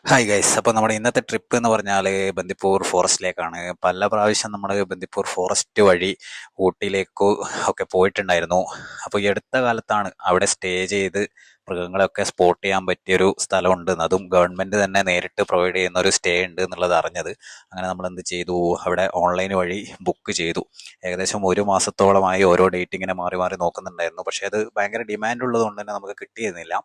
Hi guys, അപ്പോൾ നമ്മുടെ ഇന്നത്തെ ട്രിപ്പ് എന്ന് പറഞ്ഞാൽ ബന്ദിപ്പൂർ ഫോറസ്റ്റിലേക്കാണ്. പല പ്രാവശ്യം നമ്മൾ ബന്ദിപ്പൂർ ഫോറസ്റ്റ് വഴി ഊട്ടിയിലേക്ക് ഒക്കെ പോയിട്ടുണ്ടായിരുന്നു. അപ്പോൾ ഈ അടുത്ത കാലത്താണ് അവിടെ സ്റ്റേ ചെയ്ത് മൃഗങ്ങളെയൊക്കെ സ്പോട്ട് ചെയ്യാൻ പറ്റിയൊരു സ്ഥലമുണ്ട്, അതും ഗവൺമെൻറ് തന്നെ നേരിട്ട് പ്രൊവൈഡ് ചെയ്യുന്ന ഒരു സ്റ്റേ ഉണ്ട് എന്നുള്ളത് അറിഞ്ഞത്. അങ്ങനെ നമ്മൾ എന്ത് ചെയ്തു, അവിടെ ഓൺലൈൻ വഴി ബുക്ക് ചെയ്തു. ഏകദേശം ഒരു മാസത്തോളമായി ഓരോ ഡേറ്റ് ഇങ്ങനെ മാറി മാറി നോക്കുന്നുണ്ടായിരുന്നു. പക്ഷേ അത് ഭയങ്കര ഡിമാൻഡ് ഉള്ളത് കൊണ്ട് തന്നെ നമുക്ക് കിട്ടിയിരുന്നില്ല.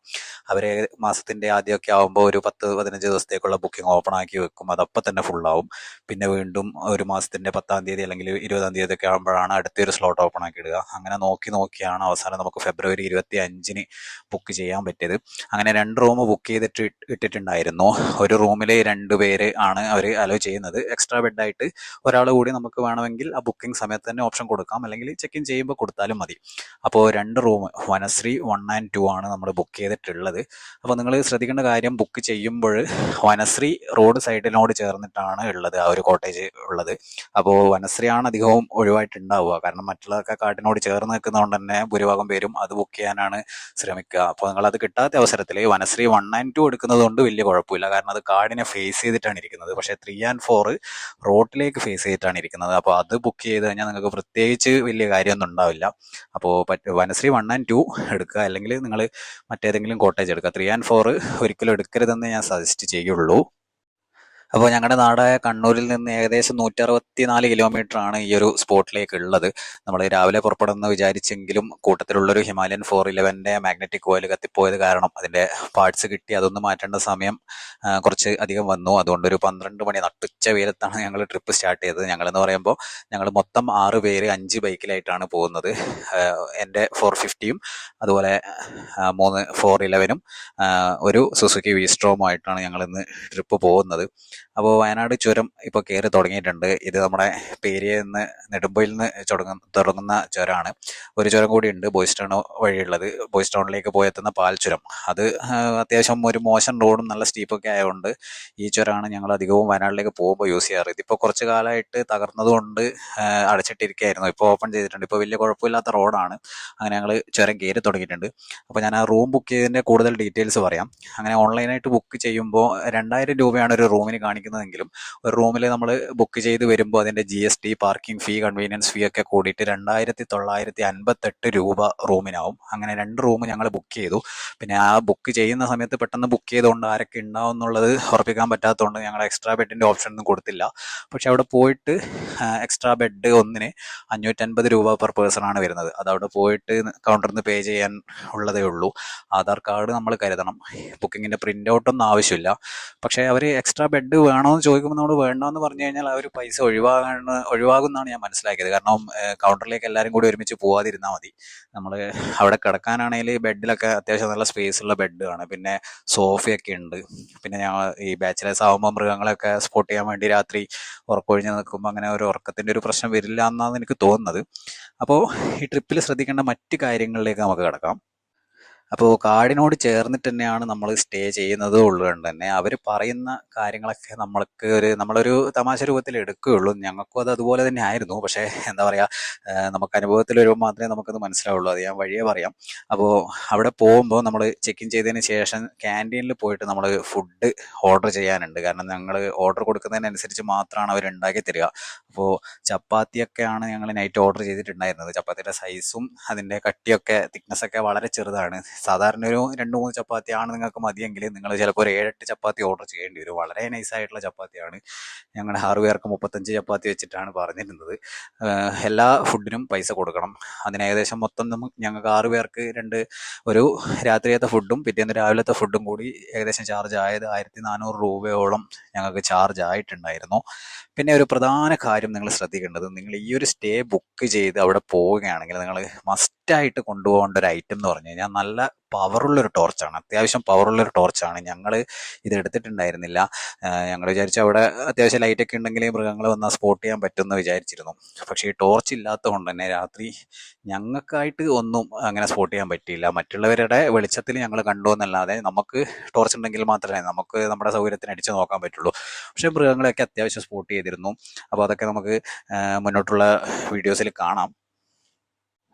അവർ മാസത്തിൻ്റെ ആദ്യമൊക്കെ ആകുമ്പോൾ ഒരു 10-15 ദിവസത്തേക്കുള്ള ബുക്കിംഗ് ഓപ്പൺ ആക്കി വെക്കും, അതപ്പം തന്നെ ഫുള്ളാവും. പിന്നെ വീണ്ടും ഒരു മാസത്തിൻ്റെ 10-ാം തീയതി അല്ലെങ്കിൽ 20-ാം തീയതി ഒക്കെ ആകുമ്പോഴാണ് അടുത്തൊരു സ്ലോട്ട് ഓപ്പൺ ആക്കി ഇടുക. അങ്ങനെ നോക്കിയാണ് അവസാനം നമുക്ക് ഫെബ്രുവരി 25-ന് ബുക്ക് ചെയ്യാൻ പറ്റിയത്. അങ്ങനെ 2 റൂം ബുക്ക് ചെയ്തിട്ട് ഇട്ടിട്ടുണ്ടായിരുന്നു. ഒരു റൂമിൽ 2 പേര് ആണ് അവർ അലോ ചെയ്യുന്നത്. എക്സ്ട്രാ ബെഡായിട്ട് ഒരാൾ കൂടി നമുക്ക് വേണമെങ്കിൽ ആ ബുക്കിംഗ് സമയത്ത് തന്നെ ഓപ്ഷൻ കൊടുക്കാം, അല്ലെങ്കിൽ ചെക്ക് ഇൻ ചെയ്യുമ്പോൾ കൊടുത്താലും മതി. അപ്പോൾ 2 റൂം വനശ്രീ 1 and 2 ആണ് നമ്മൾ ബുക്ക് ചെയ്തിട്ടുള്ളത്. അപ്പോൾ നിങ്ങൾ ശ്രദ്ധിക്കേണ്ട കാര്യം, ബുക്ക് ചെയ്യുമ്പോൾ വനശ്രീ റോഡ് സൈഡിനോട് ചേർന്നിട്ടാണ് ഉള്ളത് ആ ഒരു കോട്ടേജ് ഉള്ളത്. അപ്പോൾ വനശ്രീയാണ് അധികവും ഒഴിവായിട്ടുണ്ടാവുക, കാരണം മറ്റുള്ളതൊക്കെ കാട്ടിനോട് ചേർന്ന് നിൽക്കുന്നതുകൊണ്ട് തന്നെ ഭൂരിഭാഗം പേരും അത് ബുക്ക് ചെയ്യാനാണ് ശ്രമിക്കുക. അപ്പോൾ നിങ്ങളത് കിട്ടാത്ത അവസരത്തിൽ വനശ്രീ 1 and 2 എടുക്കുന്നത് കൊണ്ട് വലിയ കുഴപ്പമില്ല, കാരണം അത് കാടിനെ ഫേസ് ചെയ്തിട്ടാണ് ഇരിക്കുന്നത്. പക്ഷേ 3 and 4 റോഡിലേക്ക് ഫേസ് ചെയ്തിട്ടാണ് ഇരിക്കുന്നത്. അപ്പോൾ അത് ബുക്ക് ചെയ്ത് കഴിഞ്ഞാൽ നിങ്ങൾക്ക് പ്രത്യേകിച്ച് വലിയ കാര്യമൊന്നും ഉണ്ടാവില്ല. അപ്പോൾ വനശ്രീ 1 and 2 എടുക്കുക, അല്ലെങ്കിൽ നിങ്ങൾ മറ്റേതെങ്കിലും കോട്ടേജ് എടുക്കുക. 3 and 4 ഒരിക്കലും എടുക്കരുതെന്ന് ഞാൻ സജസ്റ്റ് ചെയ്യുള്ളൂ. അപ്പോൾ ഞങ്ങളുടെ നാടായ കണ്ണൂരിൽ നിന്ന് ഏകദേശം 164 കിലോമീറ്റർ ആണ് ഈ ഒരു സ്പോട്ടിലേക്ക് ഉള്ളത്. നമ്മൾ രാവിലെ പുറപ്പെടുമെന്ന് വിചാരിച്ചെങ്കിലും കൂട്ടത്തിലുള്ളൊരു ഹിമാലയൻ 411 മാഗ്നറ്റിക് കോയിൽ കത്തിപ്പോയത് കാരണം അതിൻ്റെ പാർട്സ് കിട്ടി അതൊന്ന് മാറ്റേണ്ട സമയം കുറച്ച് അധികം വന്നു. അതുകൊണ്ട് ഒരു 12 മണി നട്ടുച്ച വെയിലത്താണ് ഞങ്ങൾ ട്രിപ്പ് സ്റ്റാർട്ട് ചെയ്തത്. ഞങ്ങളെന്ന് പറയുമ്പോൾ ഞങ്ങൾ മൊത്തം 6 പേര് 5 ബൈക്കിലായിട്ടാണ് പോകുന്നത്. എൻ്റെ 450യും അതുപോലെ 3 411ഉം ഒരു സുസുക്കി വീസ്ട്രോമുമായിട്ടാണ് ഞങ്ങളിന്ന് ട്രിപ്പ് പോകുന്നത്. അപ്പോൾ വയനാട് ചുരം ഇപ്പോൾ കയറി തുടങ്ങിയിട്ടുണ്ട്. ഇത് നമ്മുടെ പേരിയയിൽ നിന്ന് നെടുമ്പയിൽ നിന്ന് തുടങ്ങുന്ന ചുരമാണ്. ഒരു ചുരം കൂടിയുണ്ട് ബോയ്സ് ടൗൺ വഴിയുള്ളത്, ബോയ്സ് ടൗണിലേക്ക് പോയെത്തുന്ന പാൽ ചുരം. അത് അത്യാവശ്യം ഒരു മോശം റോഡും നല്ല സ്റ്റീപ്പൊക്കെ ആയതുകൊണ്ട് ഈ ചുരമാണ് ഞങ്ങൾ അധികവും വയനാട്ടിലേക്ക് പോകുമ്പോൾ യൂസ് ചെയ്യാറ്. ഇതിപ്പോൾ കുറച്ച് കാലമായിട്ട് തകർന്നതുകൊണ്ട് അടച്ചിട്ടിരിക്കുകയായിരുന്നു. ഇപ്പോൾ ഓപ്പൺ ചെയ്തിട്ടുണ്ട്. ഇപ്പോൾ വലിയ കുഴപ്പമില്ലാത്ത റോഡാണ്. അങ്ങനെ ഞങ്ങൾ ചുരം കയറി തുടങ്ങിയിട്ടുണ്ട്. അപ്പോൾ ഞാൻ ആ റൂം ബുക്ക് ചെയ്തതിൻ്റെ കൂടുതൽ ഡീറ്റെയിൽസ് പറയാം. അങ്ങനെ ഓൺലൈനായിട്ട് ബുക്ക് ചെയ്യുമ്പോൾ 2000 രൂപയാണ് ഒരു റൂമിന് കാണിക്കുന്നതെങ്കിലും ഒരു റൂമിൽ നമ്മൾ ബുക്ക് ചെയ്ത് വരുമ്പോൾ അതിൻ്റെ GST, പാർക്കിംഗ് ഫീ, കൺവീനിയൻസ് ഫീ ഒക്കെ കൂടിയിട്ട് 2958 രൂപ റൂമിനാവും. അങ്ങനെ 2 റൂം ഞങ്ങൾ ബുക്ക് ചെയ്തു. പിന്നെ ആ ബുക്ക് ചെയ്യുന്ന സമയത്ത് പെട്ടെന്ന് ബുക്ക് ചെയ്തുകൊണ്ട് ആരൊക്കെ ഉണ്ടാവും എന്നുള്ളത് ഉറപ്പിക്കാൻ പറ്റാത്തതുകൊണ്ട് ഞങ്ങൾ എക്സ്ട്രാ ബെഡിൻ്റെ ഓപ്ഷൻ ഒന്നും കൊടുത്തില്ല. പക്ഷെ അവിടെ പോയിട്ട് എക്സ്ട്രാ ബെഡ് ഒന്നിന് 550 രൂപ പെർ പേഴ്സൺ ആണ് വരുന്നത്. അതവിടെ പോയിട്ട് കൗണ്ടറിൽ നിന്ന് പേ ചെയ്യാൻ ഉള്ളതേ ഉള്ളൂ. ആധാർ കാർഡ് നമ്മൾ കരുതണം. ബുക്കിങ്ങിൻ്റെ പ്രിൻ്റ് ഔട്ടൊന്നും ആവശ്യമില്ല. പക്ഷേ അവർ എക്സ്ട്രാ ബെഡ് വേണമെന്ന് ചോദിക്കുമ്പോൾ നമ്മൾ വേണമെന്ന് പറഞ്ഞു കഴിഞ്ഞാൽ ആ ഒരു പൈസ ഒഴിവാകുമെന്നാണ് ഞാൻ മനസ്സിലാക്കിയത്. കാരണം കൗണ്ടറിലേക്ക് എല്ലാവരും കൂടി ഒരുമിച്ച് പോവാതിരുന്നാൽ മതി. നമ്മൾ അവിടെ കിടക്കാനാണെങ്കിൽ ബെഡിലൊക്കെ അത്യാവശ്യം നല്ല സ്പേസ് ഉള്ള ബെഡാണ്. പിന്നെ സോഫയൊക്കെ ഉണ്ട്. പിന്നെ ഞങ്ങൾ ഈ ബാച്ചിലേഴ്സ് ആകുമ്പോൾ മൃഗങ്ങളെയൊക്കെ സ്പോട്ട് ചെയ്യാൻ വേണ്ടി രാത്രി ഉറക്കൊഴിഞ്ഞ് നിൽക്കുമ്പോൾ അങ്ങനെ ഒരു ഉറക്കത്തിൻ്റെ ഒരു പ്രശ്നം വരില്ല എന്നാണ് എനിക്ക് തോന്നുന്നത്. അപ്പോൾ ഈ ട്രിപ്പിൽ ശ്രദ്ധിക്കേണ്ട മറ്റ് കാര്യങ്ങളിലേക്ക് നമുക്ക് കിടക്കാം. അപ്പോൾ കാടിനോട് ചേർന്നിട്ട് തന്നെയാണ് നമ്മൾ സ്റ്റേ ചെയ്യുന്നത് ഉള്ളതുകൊണ്ട് തന്നെ അവർ പറയുന്ന കാര്യങ്ങളൊക്കെ നമ്മളൊരു തമാശ രൂപത്തിൽ എടുക്കുകയുള്ളൂ. ഞങ്ങൾക്കും അത് അതുപോലെ തന്നെ ആയിരുന്നു. പക്ഷേ എന്താ പറയുക, നമുക്ക് അനുഭവത്തിൽ വരുമ്പോൾ മാത്രമേ നമുക്കത് മനസ്സിലാവുള്ളൂ. അത് ഞാൻ വഴിയേ പറയാം. അപ്പോൾ അവിടെ പോകുമ്പോൾ നമ്മൾ ചെക്ക് ഇൻ ചെയ്തതിന് ശേഷം ക്യാൻറ്റീനിൽ പോയിട്ട് നമ്മൾ ഫുഡ് ഓർഡർ ചെയ്യാനുണ്ട്. കാരണം ഞങ്ങൾ ഓർഡർ കൊടുക്കുന്നതിനനുസരിച്ച് മാത്രമാണ് അവർ ഉണ്ടാക്കി തരിക. അപ്പോൾ ചപ്പാത്തിയൊക്കെയാണ് ഞങ്ങൾ നൈറ്റ് ഓർഡർ ചെയ്തിട്ടുണ്ടായിരുന്നത്. ചപ്പാത്തിയുടെ സൈസും അതിൻ്റെ കട്ടിയൊക്കെ തിക്നെസ്സൊക്കെ വളരെ ചെറുതാണ്. സാധാരണ ഒരു 2-3 ചപ്പാത്തിയാണ് നിങ്ങൾക്ക് മതിയെങ്കിൽ നിങ്ങൾ ചിലപ്പോൾ ഒരു 7-8 ചപ്പാത്തി ഓർഡർ ചെയ്യേണ്ടി വരും. വളരെ നൈസായിട്ടുള്ള ചപ്പാത്തിയാണ്. ഞങ്ങൾ 6 പേർക്ക് 35 ചപ്പാത്തി വെച്ചിട്ടാണ് പറഞ്ഞിരുന്നത്. എല്ലാ ഫുഡിനും പൈസ കൊടുക്കണം. അതിന് ഏകദേശം മൊത്തം ഞങ്ങൾക്ക് 6 പേർക്ക് ഒരു രാത്രിയത്തെ ഫുഡും പിറ്റേന്ന് രാവിലത്തെ ഫുഡും കൂടി ഏകദേശം ചാർജ് ആയത് 1400 രൂപയോളം ഞങ്ങൾക്ക് ചാർജ് ആയിട്ടുണ്ടായിരുന്നു. പിന്നെ ഒരു പ്രധാന കാര്യം നിങ്ങൾ ശ്രദ്ധിക്കേണ്ടത്, നിങ്ങൾ ഈ ഒരു സ്റ്റേ ബുക്ക് ചെയ്ത് അവിടെ പോവുകയാണെങ്കിൽ നിങ്ങൾ മസ്റ്റായിട്ട് കൊണ്ടുപോകേണ്ട ഒരു ഐറ്റം എന്ന് പറഞ്ഞു കഴിഞ്ഞാൽ നല്ല പവറുള്ളൊരു ടോർച്ചാണ്. അത്യാവശ്യം പവറുള്ളൊരു ടോർച്ചാണ്. ഞങ്ങൾ ഇത് എടുത്തിട്ടുണ്ടായിരുന്നില്ല. ഞങ്ങൾ വിചാരിച്ചു അവിടെ അത്യാവശ്യം ലൈറ്റൊക്കെ ഉണ്ടെങ്കിൽ മൃഗങ്ങൾ വന്നാൽ സ്പോട്ട് ചെയ്യാൻ പറ്റുമെന്ന് വിചാരിച്ചിരുന്നു. പക്ഷേ ഈ ടോർച്ച് ഇല്ലാത്തത് കൊണ്ട് തന്നെ രാത്രി ഞങ്ങൾക്കായിട്ട് ഒന്നും അങ്ങനെ സ്പോട്ട് ചെയ്യാൻ പറ്റിയില്ല. മറ്റുള്ളവരുടെ വെളിച്ചത്തിൽ ഞങ്ങൾ കണ്ടു എന്നല്ലാതെ നമുക്ക് ടോർച്ച് ഉണ്ടെങ്കിൽ മാത്രമേ നമുക്ക് നമ്മുടെ സൗകര്യത്തിന് അടിച്ച് നോക്കാൻ പറ്റുള്ളൂ. പക്ഷേ മൃഗങ്ങളെയൊക്കെ അത്യാവശ്യം സ്പോട്ട് ചെയ്തിരുന്നു. അപ്പോൾ അതൊക്കെ നമുക്ക് മുന്നോട്ടുള്ള വീഡിയോസിൽ കാണാം.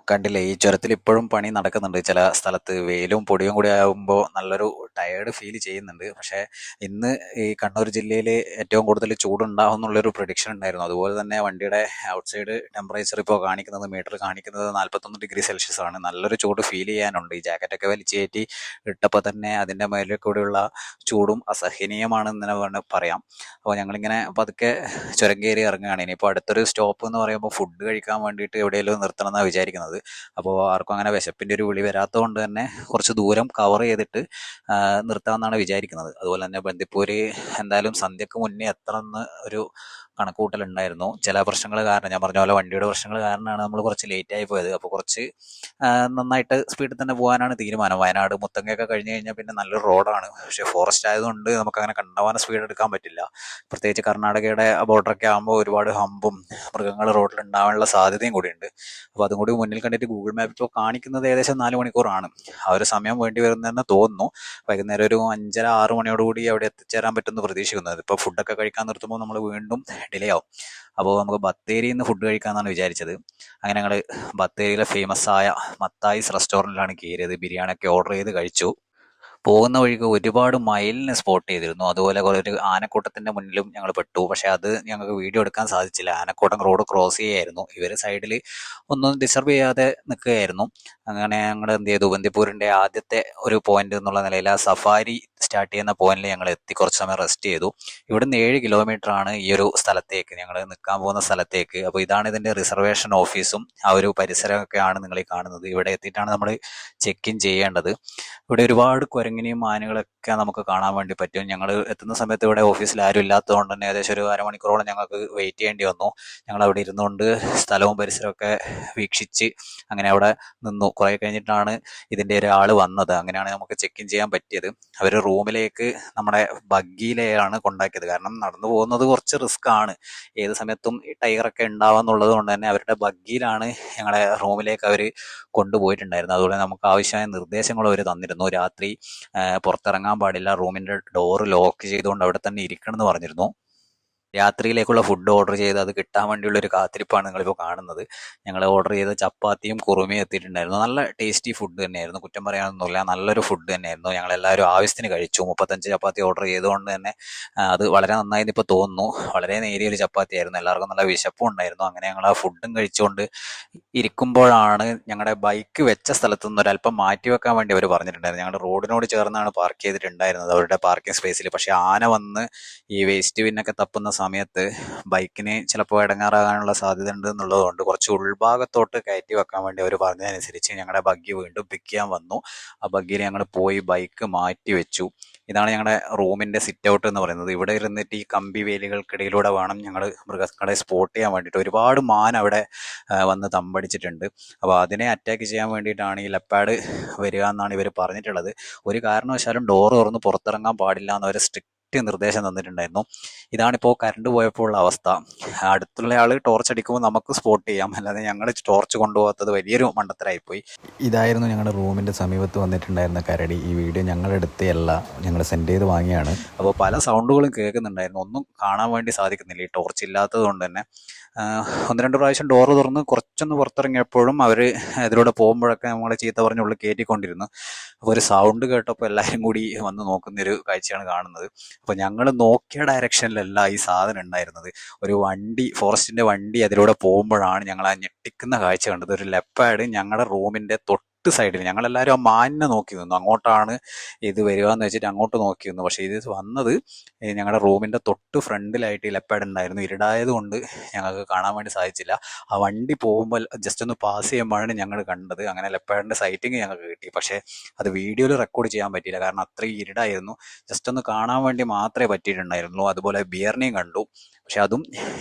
കണ്ടില്ലേ, ഈ ചുരത്തിൽ ഇപ്പോഴും പണി നടക്കുന്നുണ്ട്. ചില സ്ഥലത്ത് വെയിലും പൊടിയും കൂടി ആകുമ്പോൾ നല്ലൊരു ടയേർഡ് ഫീൽ ചെയ്യുന്നുണ്ട്. പക്ഷേ ഇന്ന് ഈ കണ്ണൂർ ജില്ലയിൽ ഏറ്റവും കൂടുതൽ ചൂടുണ്ടാവും എന്നുള്ളൊരു പ്രഡിക്ഷൻ ഉണ്ടായിരുന്നു. അതുപോലെ തന്നെ വണ്ടിയുടെ ഔട്ട്സൈഡ് ടെമ്പറേച്ചർ ഇപ്പോൾ കാണിക്കുന്നത്, മീറ്റർ കാണിക്കുന്നത് 41 ഡിഗ്രി സെൽഷ്യസ് ആണ്. നല്ലൊരു ചൂട് ഫീൽ ചെയ്യാനുണ്ട്. ഈ ജാക്കറ്റൊക്കെ വലിച്ചു കയറ്റി ഇട്ടപ്പോൾ തന്നെ അതിൻ്റെ മേലിൽ കൂടെയുള്ള ചൂടും അസഹനീയമാണെന്ന് തന്നെ പറയാം. അപ്പോൾ ഞങ്ങളിങ്ങനെ പതുക്കെ ചുരം കയറി ഇറങ്ങുകയാണ്. ഇനിയിപ്പോൾ അടുത്തൊരു സ്റ്റോപ്പ് എന്ന് പറയുമ്പോൾ ഫുഡ് കഴിക്കാൻ വേണ്ടിയിട്ട് എവിടെയെങ്കിലും നിർത്തണം എന്നാണ് വിചാരിക്കുന്നത്. അപ്പോൾ ആർക്കും അങ്ങനെ വിശപ്പിൻ്റെ ഒരു വിളി വരാത്തത് കൊണ്ട് തന്നെ കുറച്ച് ദൂരം കവർ ചെയ്തിട്ട് നിർത്താമെന്നാണ് വിചാരിക്കുന്നത്. അതുപോലെ തന്നെ ബന്ദിപ്പൂർ എന്തായാലും സന്ധ്യക്ക് മുന്നേ എത്തണമെന്ന് ഒരു കണക്കുകൂട്ടലുണ്ടായിരുന്നു. ചില പ്രശ്നങ്ങൾ കാരണം, ഞാൻ പറഞ്ഞ പോലെ വണ്ടിയുടെ പ്രശ്നങ്ങൾ കാരണമാണ് നമ്മൾ കുറച്ച് ലേറ്റായി പോയത്. അപ്പോൾ കുറച്ച് നന്നായിട്ട് സ്പീഡിൽ തന്നെ പോകാനാണ് തീരുമാനം. വയനാട് മുത്തങ്ങയൊക്കെ കഴിഞ്ഞ് കഴിഞ്ഞാൽ പിന്നെ നല്ലൊരു റോഡാണ്. പക്ഷേ ഫോറസ്റ്റ് ആയതുകൊണ്ട് നമുക്കങ്ങനെ കണ്ടമാനം സ്പീഡ് എടുക്കാൻ പറ്റില്ല. പ്രത്യേകിച്ച് കർണാടകയുടെ ബോർഡറൊക്കെ ആകുമ്പോൾ ഒരുപാട് ഹമ്പും മൃഗങ്ങൾ റോഡിൽ ഉണ്ടാവാനുള്ള സാധ്യതയും കൂടിയുണ്ട്. അപ്പോൾ അതും കൂടി മുന്നിൽ കണ്ടിട്ട് ഗൂഗിൾ മാപ്പ് ഇപ്പോൾ കാണിക്കുന്നത് ഏകദേശം 4 മണിക്കൂറാണ്. ആ ഒരു സമയം വേണ്ടി വരുന്നതെന്ന് തോന്നുന്നു. വൈകുന്നേരം ഒരു 5:30-6 മണിയോടുകൂടി അവിടെ എത്തിച്ചേരാൻ പറ്റുമെന്ന് പ്രതീക്ഷിക്കുന്നത്. ഇപ്പോൾ ഫുഡൊക്കെ കഴിക്കാൻ നിർത്തുമ്പോൾ നമ്മൾ വീണ്ടും ഡിലേ ആവും. അപ്പോൾ നമുക്ക് ബത്തേരിയിൽ നിന്ന് ഫുഡ് കഴിക്കാമെന്നാണ് വിചാരിച്ചത്. അങ്ങനെ ഞങ്ങൾ ബത്തേരിയിലെ ഫേമസ് ആയ മത്തായിസ് റെസ്റ്റോറൻറ്റിലാണ് കയറിയത്. ബിരിയാണിയൊക്കെ ഓർഡർ ചെയ്ത് കഴിച്ചു. പോകുന്ന വഴിക്ക് ഒരുപാട് മയിലിനെ സ്പോട്ട് ചെയ്തിരുന്നു. അതുപോലെ ഒരു ആനക്കൂട്ടത്തിൻ്റെ മുന്നിലും ഞങ്ങൾ പെട്ടു. പക്ഷേ അത് ഞങ്ങൾക്ക് വീഡിയോ എടുക്കാൻ സാധിച്ചില്ല. ആനക്കൂട്ടം റോഡ് ക്രോസ് ചെയ്യായിരുന്നു. ഇവർ സൈഡിൽ ഒന്നും ഡിസ്റ്റർബ് ചെയ്യാതെ നിൽക്കുകയായിരുന്നു. അങ്ങനെ ഞങ്ങൾ എന്ത് ചെയ്തു, ബന്ദിപ്പൂരിൻ്റെ ആദ്യത്തെ ഒരു പോയിന്റ് എന്നുള്ള നിലയിൽ ആ സഫാരി സ്റ്റാർട്ട് ചെയ്യുന്ന പോയിന്റിൽ ഞങ്ങൾ എത്തി കുറച്ച് സമയം റെസ്റ്റ് ചെയ്തു. ഇവിടുന്ന് 7 കിലോമീറ്റർ ആണ് ഈ ഒരു സ്ഥലത്തേക്ക്, ഞങ്ങൾ നിൽക്കാൻ പോകുന്ന സ്ഥലത്തേക്ക്. അപ്പോൾ ഇതാണ് ഇതിൻ്റെ റിസർവേഷൻ ഓഫീസും ആ ഒരു പരിസരമൊക്കെയാണ് നിങ്ങൾ ഈ കാണുന്നത്. ഇവിടെ എത്തിയിട്ടാണ് നമ്മൾ ചെക്ക് ഇൻ ചെയ്യേണ്ടത്. ഇവിടെ ഒരുപാട് കുരങ്ങിനെയും ആനകളൊക്കെ നമുക്ക് കാണാൻ വേണ്ടി പറ്റും. ഞങ്ങൾ എത്തുന്ന സമയത്ത് ഇവിടെ ഓഫീസിൽ ആരും ഇല്ലാത്തതുകൊണ്ട് തന്നെ ഏകദേശം ഒരു അരമണിക്കൂറോളം ഞങ്ങൾക്ക് വെയിറ്റ് ചെയ്യേണ്ടി വന്നു. ഞങ്ങൾ അവിടെ ഇരുന്നുകൊണ്ട് സ്ഥലവും പരിസരമൊക്കെ വീക്ഷിച്ച് അങ്ങനെ അവിടെ നിന്നു. കുറേ കഴിഞ്ഞിട്ടാണ് ഇതിൻ്റെ ഒരാൾ വന്നത്. അങ്ങനെയാണ് നമുക്ക് ചെക്ക് ഇൻ ചെയ്യാൻ പറ്റിയത്. അവർ റൂമിലേക്ക് നമ്മുടെ ബഗ്ഗിയിലാണ് കൊണ്ടാക്കിയത്. കാരണം നടന്നു പോകുന്നത് കുറച്ച് റിസ്ക് ആണ്. ഏത് സമയത്തും ഈ ടയറൊക്കെ ഉണ്ടാവാന്നുള്ളത് കൊണ്ട് തന്നെ അവരുടെ ബഗ്ഗിയിലാണ് ഞങ്ങളെ റൂമിലേക്ക് അവർ കൊണ്ടുപോയിട്ടുണ്ടായിരുന്നത്. അതുപോലെ നമുക്ക് ആവശ്യമായ നിർദ്ദേശങ്ങളും അവർ തന്നിരുന്നു. രാത്രി പുറത്തിറങ്ങാൻ പാടില്ല, റൂമിൻ്റെ ഡോറ് ലോക്ക് ചെയ്തുകൊണ്ട് അവിടെ തന്നെ ഇരിക്കണം എന്ന് പറഞ്ഞിരുന്നു. രാത്രിയിലേക്കുള്ള ഫുഡ് ഓർഡർ ചെയ്ത് അത് കിട്ടാൻ വേണ്ടിയുള്ള ഒരു കാത്തിരിപ്പാണ് നിങ്ങളിപ്പോൾ കാണുന്നത്. ഞങ്ങൾ ഓർഡർ ചെയ്ത ചപ്പാത്തിയും കുറുമയും എത്തിയിട്ടുണ്ടായിരുന്നു. നല്ല ടേസ്റ്റി ഫുഡ് തന്നെയായിരുന്നു, കുറ്റം പറയാനൊന്നുമില്ല. നല്ലൊരു ഫുഡ് തന്നെയായിരുന്നു. ഞങ്ങളെല്ലാവരും ആവശ്യത്തിന് കഴിച്ചു. 35 ചപ്പാത്തി ഓർഡർ ചെയ്തുകൊണ്ട് തന്നെ അത് വളരെ നന്നായി ഇപ്പോൾ തോന്നുന്നു. വളരെ നേരിയൊരു ചപ്പാത്തി ആയിരുന്നു. എല്ലാവർക്കും നല്ല വിശപ്പും ഉണ്ടായിരുന്നു. അങ്ങനെ ഞങ്ങൾ ആ ഫുഡും കഴിച്ചുകൊണ്ട് ഇരിക്കുമ്പോഴാണ് ഞങ്ങളുടെ ബൈക്ക് വെച്ച സ്ഥലത്തു നിന്ന് ഒരല്പം മാറ്റി വെക്കാൻ വേണ്ടി അവർ പറഞ്ഞിട്ടുണ്ടായിരുന്നു. ഞങ്ങളുടെ റോഡിനോട് ചേർന്നാണ് പാർക്ക് ചെയ്തിട്ടുണ്ടായിരുന്നത് അവരുടെ പാർക്കിംഗ് സ്പേസിൽ. പക്ഷേ ആന വന്ന് ഈ വേസ്റ്റ് ബിന്നൊക്കെ തപ്പുന്ന സമയത്ത് ബൈക്കിന് ചിലപ്പോൾ ഇടങ്ങാറാകാനുള്ള സാധ്യത ഉണ്ട് എന്നുള്ളതുകൊണ്ട് കുറച്ച് ഉൾഭാഗത്തോട്ട് കയറ്റി വെക്കാൻ വേണ്ടി അവർ പറഞ്ഞതനുസരിച്ച് ഞങ്ങളുടെ ബഗ്ഗി വീണ്ടും പിക്ക് ചെയ്യാൻ വന്നു. ആ ബഗ്ഗിയിൽ ഞങ്ങൾ പോയി ബൈക്ക് മാറ്റി വെച്ചു. ഇതാണ് ഞങ്ങളുടെ റൂമിൻ്റെ സിറ്റ് ഔട്ട് എന്ന് പറയുന്നത്. ഇവിടെ ഇരുന്നിട്ട് ഈ കമ്പി വേലികൾക്കിടയിലൂടെ വേണം ഞങ്ങൾ മൃഗങ്ങളെ സ്പോട്ട് ചെയ്യാൻ വേണ്ടിയിട്ട്. ഒരുപാട് മാൻ അവിടെ വന്ന് തമ്പടിച്ചിട്ടുണ്ട്. അപ്പോൾ അതിനെ അറ്റാക്ക് ചെയ്യാൻ വേണ്ടിയിട്ടാണ് ഈ ലെപ്പാഡ് വരിക എന്നാണ് ഇവർ പറഞ്ഞിട്ടുള്ളത്. ഒരു കാരണവശാലും ഡോറ് തുറന്ന് പുറത്തിറങ്ങാൻ പാടില്ല എന്നവർ സ്ട്രിക്റ്റ് നിർദ്ദേശം തന്നിട്ടുണ്ടായിരുന്നു. ഇതാണിപ്പോൾ കറണ്ട് പോയപ്പോൾ ഉള്ള അവസ്ഥ. അടുത്തുള്ള ആൾ ടോർച്ച് അടിക്കുമ്പോൾ നമുക്ക് സ്പോട്ട് ചെയ്യാം, അല്ലാതെ ഞങ്ങൾ ടോർച്ച് കൊണ്ടുപോകാത്തത് വലിയൊരു മണ്ടത്തരായിപ്പോയി. ഇതായിരുന്നു ഞങ്ങളുടെ റൂമിൻ്റെ സമീപത്ത് വന്നിട്ടുണ്ടായിരുന്ന കരടി. ഈ വീഡിയോ ഞങ്ങളെടുത്തല്ല, ഞങ്ങൾ സെൻഡ് ചെയ്ത് വാങ്ങിയാണ്. അപ്പോൾ പല സൗണ്ടുകളും കേൾക്കുന്നുണ്ടായിരുന്നു. ഒന്നും കാണാൻ വേണ്ടി സാധിക്കുന്നില്ല ഈ ടോർച്ച് ഇല്ലാത്തത് കൊണ്ട് തന്നെ. 1-2 പ്രാവശ്യം ഡോറ് തുറന്ന് കുറച്ചൊന്ന് പുറത്തിറങ്ങിയപ്പോഴും അവർ ഇതിലൂടെ പോകുമ്പോഴൊക്കെ നമ്മളെ ചീത്ത പറഞ്ഞ് ഉള്ളിൽ കയറ്റിക്കൊണ്ടിരുന്നു. അപ്പോൾ ഒരു സൗണ്ട് കേട്ടപ്പോൾ എല്ലാവരും കൂടി വന്ന് നോക്കുന്നൊരു കാഴ്ചയാണ് കാണുന്നത്. അപ്പോൾ ഞങ്ങൾ നോക്കിയ ഡയറക്ഷനിലല്ല ഈ സാധനം ഉണ്ടായിരുന്നത്. ഒരു വണ്ടി, ഫോറസ്റ്റിൻ്റെ വണ്ടി അതിലൂടെ പോകുമ്പോഴാണ് ഞങ്ങൾ ആ ഞെട്ടിക്കുന്ന കാഴ്ച കണ്ടത്. ഒരു ലെപ്പാഡ് ഞങ്ങളുടെ റൂമിൻ്റെ തൊട്ട് സൈഡിൽ, ഞങ്ങളെല്ലാവരും ആ മാനിനെ നോക്കി നിന്നു. അങ്ങോട്ടാണ് ഇത് വരിക എന്ന് വെച്ചിട്ട് അങ്ങോട്ട് നോക്കി നിന്നു. പക്ഷേ ഇത് വന്നത് ഞങ്ങളുടെ റൂമിൻ്റെ തൊട്ട് ഫ്രണ്ടിലായിട്ട് ഈ ലെപ്പാഡ് ഉണ്ടായിരുന്നു. ഇരുടായത് കൊണ്ട് ഞങ്ങൾക്ക് കാണാൻ വേണ്ടി സാധിച്ചില്ല. ആ വണ്ടി പോകുമ്പോൾ ജസ്റ്റ് ഒന്ന് പാസ് ചെയ്യുമ്പോഴാണ് ഞങ്ങൾ കണ്ടത്. അങ്ങനെ ലെപ്പാഡിൻ്റെ സൈറ്റിങ് ഞങ്ങൾക്ക് കിട്ടി. പക്ഷേ അത് വീഡിയോയിൽ റെക്കോർഡ് ചെയ്യാൻ പറ്റിയില്ല, കാരണം അത്രയും ഇരുടായിരുന്നു. ജസ്റ്റ് ഒന്ന് കാണാൻ വേണ്ടി മാത്രമേ പറ്റിയിട്ടുണ്ടായിരുന്നുള്ളൂ. അതുപോലെ ബിയറിനെയും കണ്ടു. പക്ഷെ അതും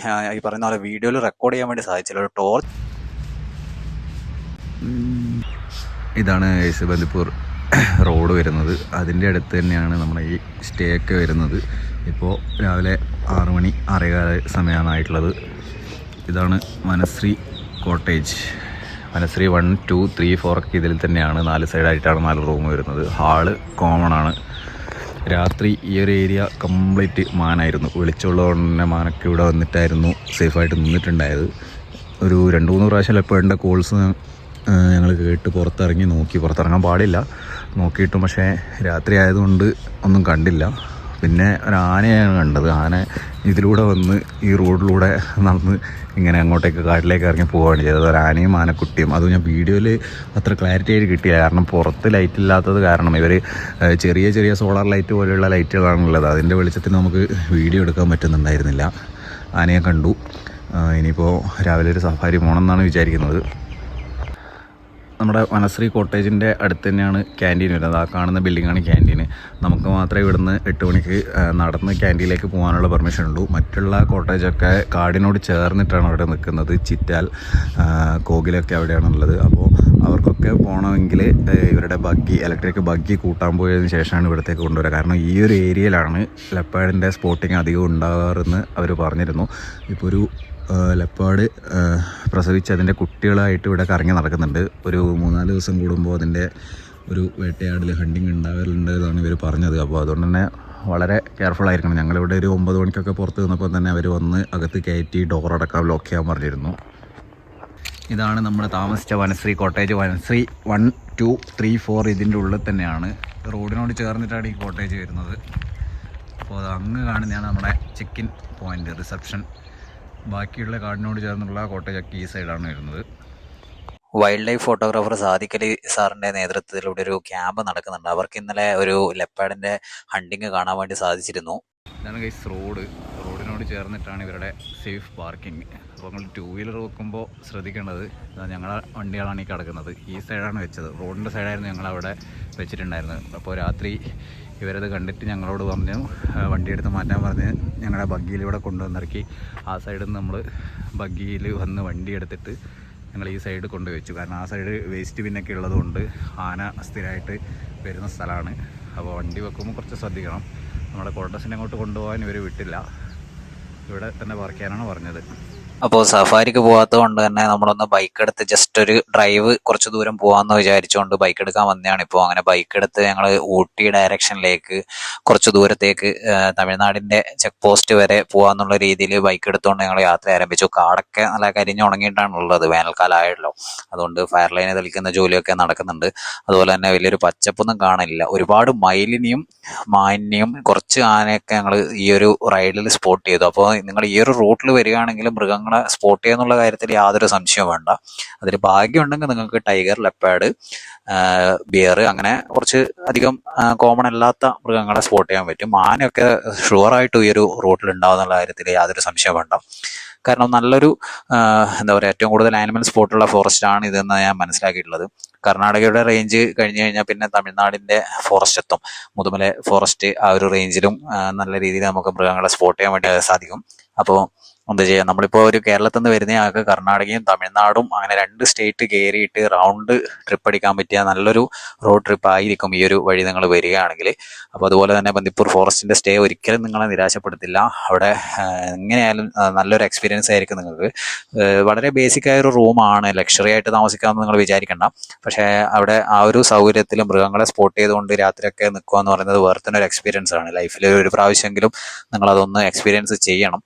ഈ പറയുന്ന പോലെ വീഡിയോയിൽ റെക്കോർഡ് ചെയ്യാൻ വേണ്ടി സാധിച്ചില്ല. ഒരു ടോർച്ച്. ഇതാണ് ബന്ദിപ്പൂർ റോഡ് വരുന്നത്. അതിൻ്റെ അടുത്ത് തന്നെയാണ് നമ്മുടെ ഈ സ്റ്റേ ഒക്കെ വരുന്നത്. ഇപ്പോൾ രാവിലെ 6 മണി 6:15 സമയമാണായിട്ടുള്ളത്. ഇതാണ് വനശ്രീ കോട്ടേജ്. വനശ്രീ 1, 2, 3, 4 ഒക്കെ ഇതിൽ തന്നെയാണ്. 4 സൈഡായിട്ടാണ് 4 റൂം വരുന്നത്. ഹാള് കോമൺ ആണ്. രാത്രി ഈ ഒരു ഏരിയ കംപ്ലീറ്റ് മാനായിരുന്നു. വെളിച്ചമുള്ളതുകൊണ്ട് തന്നെ മാനൊക്കെ ഇവിടെ വന്നിട്ടായിരുന്നു സേഫായിട്ട് നിന്നിട്ടുണ്ടായത്. ഒരു 2-3 പ്രാവശ്യം ലെപ്പേഡിൻ്റെ കോൾസ് ഞങ്ങൾ കേട്ട് പുറത്തിറങ്ങി നോക്കി. പുറത്തിറങ്ങാൻ പാടില്ല, നോക്കിയിട്ടും പക്ഷേ രാത്രി ആയതുകൊണ്ട് ഒന്നും കണ്ടില്ല. പിന്നെ ഒരു ആനയാണ് കണ്ടത്. ആന ഇതിലൂടെ വന്ന് ഈ റോഡിലൂടെ നടന്ന് ഇങ്ങനെ അങ്ങോട്ടേക്ക് കാട്ടിലേക്ക് ഇറങ്ങി പോവുകയാണ് ചെയ്തത്. ഒരു ആനയും ആനക്കുട്ടിയും. അതും ഞാൻ വീഡിയോയിൽ അത്ര ക്ലാരിറ്റി ആയിട്ട് കിട്ടിയില്ല, കാരണം പുറത്ത് ലൈറ്റ് ഇല്ലാത്തത് കാരണം. ഇവർ ചെറിയ ചെറിയ സോളാർ ലൈറ്റ് പോലെയുള്ള ലൈറ്റുകളാണുള്ളത്, അതിൻ്റെ വെളിച്ചത്തിൽ നമുക്ക് വീഡിയോ എടുക്കാൻ പറ്റുന്നുണ്ടായിരുന്നില്ല. ആനയെ കണ്ടു. ഇനിയിപ്പോൾ രാവിലെ ഒരു സഫാരി പോകണമെന്നാണ് വിചാരിക്കുന്നത്. നമ്മുടെ വനശ്രീ കോട്ടേജിൻ്റെ അടുത്ത് തന്നെയാണ് ക്യാൻറ്റീൻ വരുന്നത്. ആ കാണുന്ന ബിൽഡിങ്ങാണ് ക്യാൻറ്റീൻ. നമുക്ക് മാത്രമേ ഇവിടുന്ന് 8 മണിക്ക് നടന്ന് ക്യാൻറ്റീനിലേക്ക് പോകാനുള്ള പെർമിഷൻ ഉള്ളൂ. മറ്റുള്ള കോട്ടേജൊക്കെ കാടിനോട് ചേർന്നിട്ടാണ് അവിടെ നിൽക്കുന്നത്. ചിറ്റാൽ, കോകിലൊക്കെ അവിടെയാണുള്ളത്. അപ്പോൾ അവർക്കൊക്കെ പോകണമെങ്കിൽ ഇവരുടെ ഇലക്ട്രിക് ബഗ്ഗി കൂട്ടാൻ പോയതിന് ശേഷമാണ് ഇവിടത്തേക്ക് കൊണ്ടുവരിക. കാരണം ഈ ഒരു ഏരിയയിലാണ് ലെപ്പേഡിൻ്റെ സ്പോട്ടിങ് അധികം ഉണ്ടാകാറെന്ന് അവർ പറഞ്ഞിരുന്നു. ഇപ്പോൾ ഒരു ലെപ്പാഡ് പ്രസവിച്ച് അതിൻ്റെ കുട്ടികളായിട്ട് ഇവിടെ കറങ്ങി നടക്കുന്നുണ്ട്. ഒരു 3-4 ദിവസം കൂടുമ്പോൾ അതിൻ്റെ ഒരു വേട്ടയാടൽ, ഹണ്ടിങ് ഉണ്ടാവലുണ്ട് എന്നാണ് ഇവർ പറഞ്ഞത്. അപ്പോൾ അതുകൊണ്ട് തന്നെ വളരെ കെയർഫുള്ളായിരിക്കണം. ഞങ്ങളിവിടെ ഒരു 9 മണിക്കൊക്കെ പുറത്ത് നിന്നപ്പോൾ തന്നെ അവർ വന്ന് അകത്ത് കയറ്റി ഡോറടക്കം ലോക്ക് ചെയ്യാൻ പറഞ്ഞിരുന്നു. ഇതാണ് നമ്മൾ താമസിച്ച വനശ്രീ കോട്ടേജ്. വനശ്രീ 1, 2, 3, 4 ഇതിൻ്റെ ഉള്ളിൽ തന്നെയാണ്. റോഡിനോട് ചേർന്നിട്ടാണ് ഈ കോട്ടേജ് വരുന്നത്. അപ്പോൾ അത് അങ്ങ് കാണുന്നതാണ് നമ്മുടെ ചെക്ക് ഇൻ പോയിൻ്റ്, റിസപ്ഷൻ. ബാക്കിയുള്ള കാടിനോട് ചേർന്നുള്ള കോട്ടേജൊക്കെ ഈ സൈഡാണ് വരുന്നത്. Wild life photographer Sadiq Ali സാറിൻ്റെ നേതൃത്വത്തിൽ ഇവിടെ ഒരു ക്യാമ്പ് നടക്കുന്നുണ്ട്. അവർക്ക് ഇന്നലെ ഒരു ലെപ്പാഡിൻ്റെ ഹണ്ടിങ് കാണാൻ വേണ്ടി സാധിച്ചിരുന്നു. ഇതാണ് ഗൈസ് റോഡിനോട് ചേർന്നിട്ടാണ് ഇവരുടെ സേഫ് പാർക്കിംഗ്. അപ്പോൾ നിങ്ങൾ 2 വീലർ വെക്കുമ്പോൾ ശ്രദ്ധിക്കേണ്ടത്, ഞങ്ങളുടെ വണ്ടികളാണ് ഈ കിടക്കുന്നത്. ഈ സൈഡാണ് വെച്ചത്, റോഡിൻ്റെ സൈഡായിരുന്നു ഞങ്ങളവിടെ വെച്ചിട്ടുണ്ടായിരുന്നത്. അപ്പോൾ രാത്രി ഇവരത് കണ്ടിട്ട് ഞങ്ങളോട് പറഞ്ഞു വണ്ടി എടുത്ത് മാറ്റാൻ പറഞ്ഞ് ഞങ്ങളുടെ ബഗ്ഗിയിൽ ഇവിടെ കൊണ്ടുവന്നിറക്കി. ആ സൈഡിൽ നിന്ന് നമ്മൾ ബഗ്ഗിയിൽ വന്ന് വണ്ടി എടുത്തിട്ട് ഞങ്ങൾ ഈ സൈഡ് കൊണ്ടുവച്ചു. കാരണം ആ സൈഡ് വേസ്റ്റ് ബിന്നൊക്കെ ഉള്ളതുകൊണ്ട് ആന സ്ഥിരമായിട്ട് വരുന്ന സ്ഥലമാണ്. അപ്പോൾ വണ്ടി വെക്കുമ്പോൾ കുറച്ച് ശ്രദ്ധിക്കണം. നമ്മുടെ ക്വാർട്ടേഴ്സിനെ അങ്ങോട്ട് കൊണ്ടുപോകാൻ ഇവർ വിട്ടില്ല, ഇവിടെ തന്നെ പാർക്ക് ചെയ്യാനാണ് പറഞ്ഞത്. അപ്പോൾ സഫാരിക്ക് പോകാത്തത് കൊണ്ട് തന്നെ നമ്മളൊന്ന് ബൈക്ക് എടുത്ത് ജസ്റ്റ് ഒരു ഡ്രൈവ് കുറച്ച് ദൂരം പോകാമെന്ന് വിചാരിച്ചുകൊണ്ട് ബൈക്ക് എടുക്കാൻ വന്നതാണ്. ഇപ്പോൾ അങ്ങനെ ബൈക്ക് എടുത്ത് ഞങ്ങൾ ഊട്ടി ഡയറക്ഷനിലേക്ക് കുറച്ച് ദൂരത്തേക്ക് തമിഴ്നാടിൻ്റെ ചെക്ക് പോസ്റ്റ് വരെ പോകാമെന്നുള്ള രീതിയിൽ ബൈക്ക് എടുത്തുകൊണ്ട് ഞങ്ങൾ യാത്ര ആരംഭിച്ചു. കാടൊക്കെ നല്ല കരിഞ്ഞുണങ്ങിയിട്ടാണ് ഉള്ളത്, വേനൽക്കാലമായല്ലോ. അതുകൊണ്ട് ഫയർ ലൈന് തെളിക്കുന്ന ജോലിയൊക്കെ നടക്കുന്നുണ്ട്. അതുപോലെ തന്നെ വലിയൊരു പച്ചപ്പൊന്നും കാണില്ല. ഒരുപാട് മയിലിനെയും മാനിനെയും കുറച്ച് ആനയൊക്കെ ഞങ്ങൾ ഈ ഒരു റൈഡിൽ സ്പോട്ട് ചെയ്തു. അപ്പോൾ നിങ്ങൾ ഈ ഒരു റൂട്ടിൽ വരികയാണെങ്കിൽ മൃഗങ്ങളെ സ്പോട്ട് ചെയ്യുന്നുള്ള കാര്യത്തിൽ യാതൊരു സംശയവും വേണ്ട. അതിൽ ഭാഗ്യമുണ്ടെങ്കിൽ നിങ്ങൾക്ക് ടൈഗർ, ലെപ്പാഡ്, ബിയർ അങ്ങനെ കുറച്ച് അധികം കോമൺ അല്ലാത്ത മൃഗങ്ങളെ സ്പോട്ട് ചെയ്യാൻ പറ്റും. ആനയൊക്കെ ഷുവറായിട്ടും ഈ ഒരു റൂട്ടിൽ ഉണ്ടാവുന്നുള്ള കാര്യത്തിൽ യാതൊരു സംശയവും വേണ്ട. കാരണം നല്ലൊരു എന്താ പറയുക, ഏറ്റവും കൂടുതൽ ആനിമൽ സ്പോട്ടുള്ള ഫോറസ്റ്റാണ് ഇതെന്ന് ഞാൻ മനസ്സിലാക്കിയിട്ടുള്ളത്. കർണാടകയുടെ റേഞ്ച് കഴിഞ്ഞ് കഴിഞ്ഞാൽ പിന്നെ തമിഴ്നാടിൻ്റെ ഫോറസ്റ്റ് എത്തും. മുതുമല ഫോറസ്റ്റ് ആ ഒരു റേഞ്ചിലും നല്ല രീതിയിൽ നമുക്ക് മൃഗങ്ങളെ സ്പോട്ട് ചെയ്യാൻ വേണ്ടി സാധിക്കും. അപ്പോൾ എന്താ ചെയ്യുക, നമ്മളിപ്പോൾ ഒരു കേരളത്തിൽ നിന്ന് വരുന്ന ആൾക്ക് കർണാടകയും തമിഴ്നാടും അങ്ങനെ 2 സ്റ്റേറ്റ് കയറിയിട്ട് റൗണ്ട് ട്രിപ്പ് അടിക്കാൻ പറ്റിയ നല്ലൊരു റോഡ് ട്രിപ്പ് ആയിരിക്കും ഈ ഒരു വഴി നിങ്ങൾ വരികയാണെങ്കിൽ. അപ്പോൾ അതുപോലെ തന്നെ ബന്ദിപ്പൂർ ഫോറസ്റ്റിൻ്റെ സ്റ്റേ ഒരിക്കലും നിങ്ങളെ നിരാശപ്പെടുത്തില്ല. അവിടെ എങ്ങനെയായാലും നല്ലൊരു എക്സ്പീരിയൻസ് ആയിരിക്കും നിങ്ങൾക്ക്. വളരെ ബേസിക് ആയൊരു റൂമാണ്, ലക്ഷറി ആയിട്ട് താമസിക്കാമെന്ന് നിങ്ങൾ വിചാരിക്കേണ്ട. പക്ഷേ അവിടെ ആ ഒരു സൗകര്യത്തിൽ മൃഗങ്ങളെ സ്പോട്ട് ചെയ്തുകൊണ്ട് രാത്രിയൊക്കെ നിൽക്കുക എന്ന് പറയുന്നത് വേറെ തന്നെ ഒരു എക്സ്പീരിയൻസ് ആണ്. ലൈഫിൽ ഒരു പ്രാവശ്യമെങ്കിലും നിങ്ങളതൊന്ന് എക്സ്പീരിയൻസ് ചെയ്യണം.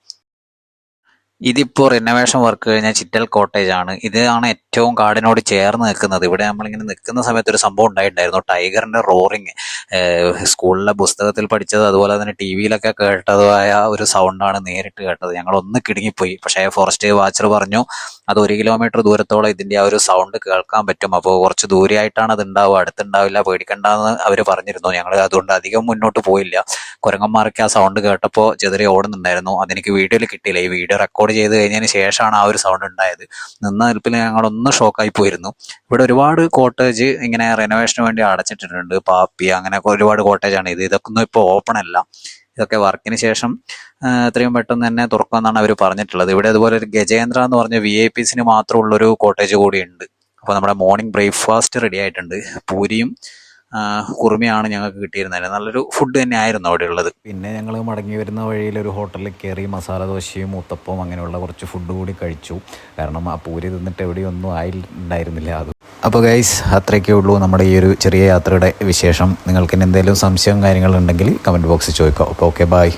ഇതിപ്പോൾ റിനോവേഷൻ വർക്ക് കഴിഞ്ഞ ചിറ്റൽ കോട്ടേജ് ആണ്. ഇതാണ് ഏറ്റവും കാടിനോട് ചേർന്ന് നിൽക്കുന്നത്. ഇവിടെ നമ്മളിങ്ങനെ നിൽക്കുന്ന സമയത്ത് ഒരു സംഭവം ഉണ്ടായിട്ടുണ്ടായിരുന്നു, ടൈഗറിന്റെ റോറിങ്. സ്കൂളിലെ പുസ്തകത്തിൽ പഠിച്ചത് അതുപോലെ തന്നെ ടി വിയിലൊക്കെ കേട്ടതുമായ ഒരു സൗണ്ടാണ് നേരിട്ട് കേട്ടത്. ഞങ്ങളൊന്ന് കിടുങ്ങിപ്പോയി. പക്ഷേ ഫോറസ്റ്റ് വാച്ചർ പറഞ്ഞു അത് 1 കിലോമീറ്റർ ദൂരത്തോളം ഇതിൻ്റെ ആ ഒരു സൗണ്ട് കേൾക്കാൻ പറ്റും. അപ്പോൾ കുറച്ച് ദൂരെയായിട്ടാണ് അത് ഉണ്ടാവുക, അടുത്തുണ്ടാവില്ല, പേടിക്കണ്ടെന്ന് അവർ പറഞ്ഞിരുന്നു. ഞങ്ങൾ അതുകൊണ്ട് അധികം മുന്നോട്ട് പോയില്ല. കുരങ്ങന്മാരൊക്കെ ആ സൗണ്ട് കേട്ടപ്പോൾ ചെതറി ഓടുന്നുണ്ടായിരുന്നു. അതെനിക്ക് വീഡിയോയിൽ കിട്ടിയില്ല. ഈ വീഡിയോ റെക്കോർഡ് ചെയ്ത് കഴിഞ്ഞതിന് ശേഷമാണ് ആ ഒരു സൗണ്ട് ഉണ്ടായത്. നിന്ന നിൽപ്പിൽ ഞങ്ങളൊന്ന് ഷോക്കായി പോയിരുന്നു. ഇവിടെ ഒരുപാട് കോട്ടേജ് ഇങ്ങനെ റെനോവേഷന് വേണ്ടി അടച്ചിട്ടിട്ടുണ്ട്. പാപ്പി അങ്ങനെ ഒരുപാട് കോട്ടേജാണ് ഇതൊക്കെ ഒന്നും ഇപ്പോൾ ഓപ്പൺ അല്ല. ഇതൊക്കെ വർക്കിന് ശേഷം എത്രയും പെട്ടെന്ന് തന്നെ തുറക്കുമെന്നാണ് അവർ പറഞ്ഞിട്ടുള്ളത്. ഇവിടെ അതുപോലെ ഒരു ഗജേന്ദ്ര എന്ന് പറഞ്ഞ VIP മാത്രമുള്ളൊരു കോട്ടേജ് കൂടി ഉണ്ട്. അപ്പോൾ നമ്മുടെ മോർണിംഗ് ബ്രേക്ക്ഫാസ്റ്റ് റെഡി ആയിട്ടുണ്ട്. പൂരിയും കുറുമയാണ് ഞങ്ങൾക്ക് കിട്ടിയിരുന്നത്. നല്ലൊരു ഫുഡ് തന്നെ ആയിരുന്നു അവിടെ ഉള്ളത്. പിന്നെ ഞങ്ങൾ മടങ്ങി വരുന്ന വഴിയിൽ ഒരു ഹോട്ടലിൽ കയറി മസാല ദോശയും ഊത്തപ്പവും അങ്ങനെയുള്ള കുറച്ച് ഫുഡ് കൂടി കഴിച്ചു. കാരണം ആ പൂരി തിന്നിട്ട് എവിടെയൊന്നും ആയിട്ടുണ്ടായിരുന്നില്ല. അപ്പോൾ ഗൈസ്, അത്രയൊക്കെ ഉള്ളൂ നമ്മുടെ ഈ ഒരു ചെറിയ യാത്രയുടെ വിശേഷം. നിങ്ങൾക്ക് എന്തെങ്കിലും സംശയവും കാര്യങ്ങളുണ്ടെങ്കിൽ കമൻറ്റ് ബോക്സിൽ ചോദിക്കാം. അപ്പോൾ ഓക്കെ, ബൈ.